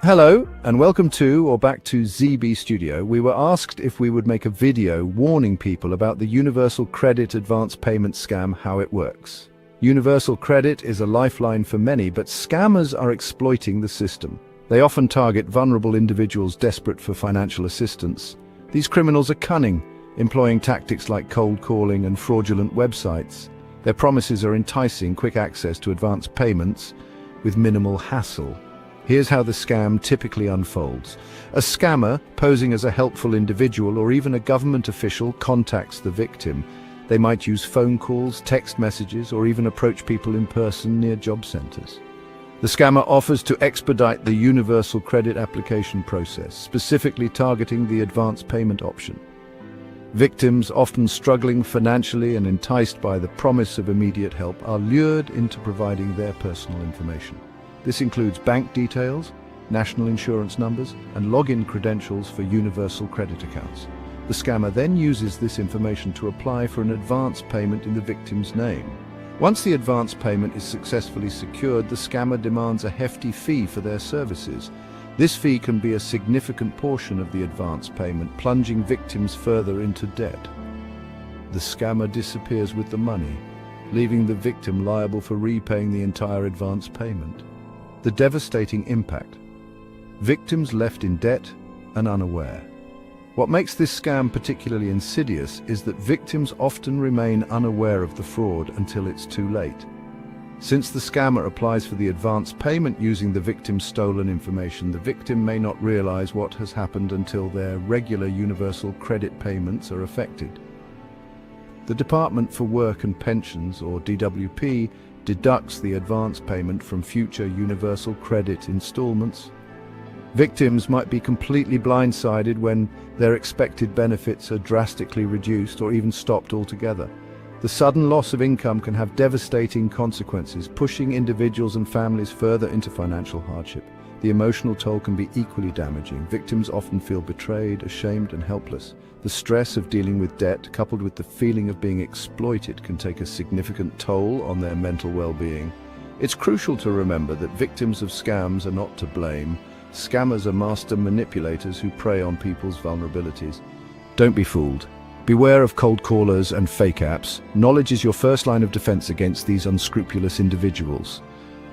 Hello, and welcome to or back to ZB Studio. We were asked if we would make a video warning people about the Universal Credit Advance Payment scam, how it works. Universal Credit is a lifeline for many, but scammers are exploiting the system. They often target vulnerable individuals desperate for financial assistance. These criminals are cunning, employing tactics like cold calling and fraudulent websites. Their promises are enticing quick access to advance payments with minimal hassle. Here's how the scam typically unfolds. A scammer, posing as a helpful individual or even a government official, contacts the victim. They might use phone calls, text messages, or even approach people in person near job centers. The scammer offers to expedite the universal credit application process, specifically targeting the advance payment option. Victims, often struggling financially and enticed by the promise of immediate help, are lured into providing their personal information. This includes bank details, national insurance numbers, and login credentials for universal credit accounts. The scammer then uses this information to apply for an advance payment in the victim's name. Once the advance payment is successfully secured, the scammer demands a hefty fee for their services. This fee can be a significant portion of the advance payment, plunging victims further into debt. The scammer disappears with the money, leaving the victim liable for repaying the entire advance payment. The devastating impact. Victims left in debt and unaware. What makes this scam particularly insidious is that victims often remain unaware of the fraud until it's too late. Since the scammer applies for the advance payment using the victim's stolen information, the victim may not realize what has happened until their regular universal credit payments are affected. The Department for Work and Pensions, or DWP, deducts the advance payment from future universal credit installments. Victims might be completely blindsided when their expected benefits are drastically reduced or even stopped altogether. The sudden loss of income can have devastating consequences, pushing individuals and families further into financial hardship. The emotional toll can be equally damaging. Victims often feel betrayed, ashamed, and helpless. The stress of dealing with debt, coupled with the feeling of being exploited, can take a significant toll on their mental well-being. It's crucial to remember that victims of scams are not to blame. Scammers are master manipulators who prey on people's vulnerabilities. Don't be fooled. Beware of cold callers and fake apps. Knowledge is your first line of defense against these unscrupulous individuals.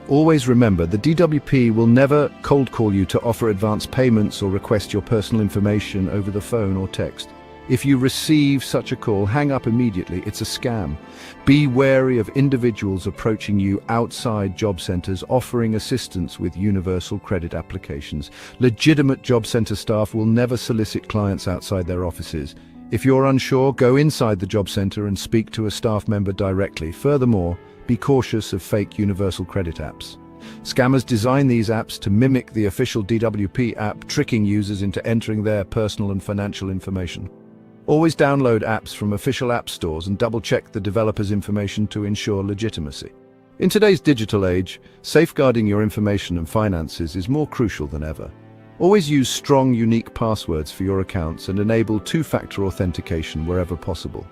Always remember, the DWP will never cold call you to offer advance payments or request your personal information over the phone or text. If you receive such a call, hang up immediately. It's a scam. Be wary of individuals approaching you outside job centers offering assistance with universal credit applications. Legitimate job center staff will never solicit clients outside their offices. If you're unsure, go inside the job center and speak to a staff member directly. Furthermore, be cautious of fake universal credit apps. Scammers design these apps to mimic the official DWP app, tricking users into entering their personal and financial information. Always download apps from official app stores and double-check the developer's information to ensure legitimacy. In today's digital age, safeguarding your information and finances is more crucial than ever. Always use strong, unique passwords for your accounts and enable two-factor authentication wherever possible.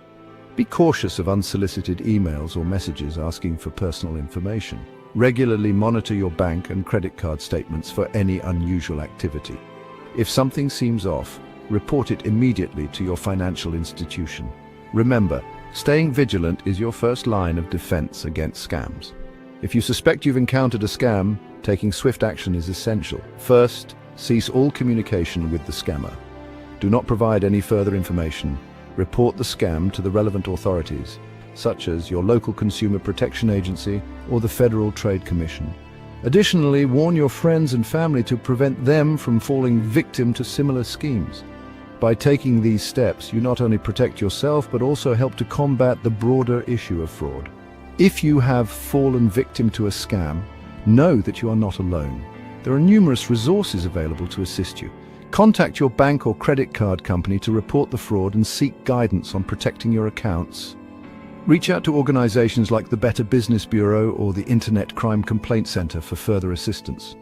Be cautious of unsolicited emails or messages asking for personal information. Regularly monitor your bank and credit card statements for any unusual activity. If something seems off, report it immediately to your financial institution. Remember, staying vigilant is your first line of defense against scams. If you suspect you've encountered a scam, taking swift action is essential. First, cease all communication with the scammer. Do not provide any further information. Report the scam to the relevant authorities, such as your local consumer protection agency or the Federal Trade Commission. Additionally, warn your friends and family to prevent them from falling victim to similar schemes. By taking these steps, you not only protect yourself, but also help to combat the broader issue of fraud. If you have fallen victim to a scam, know that you are not alone. There are numerous resources available to assist you. Contact your bank or credit card company to report the fraud and seek guidance on protecting your accounts. Reach out to organizations like the Better Business Bureau or the Internet Crime Complaint Center for further assistance.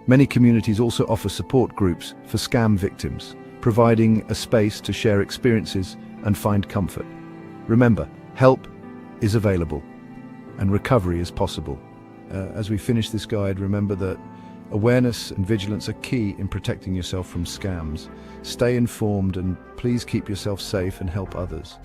Many communities also offer support groups for scam victims, providing a space to share experiences and find comfort. Remember, help is available and recovery is possible. As we finish this guide, remember that Awareness and vigilance are key in protecting yourself from scams. Stay informed and please keep yourself safe and help others.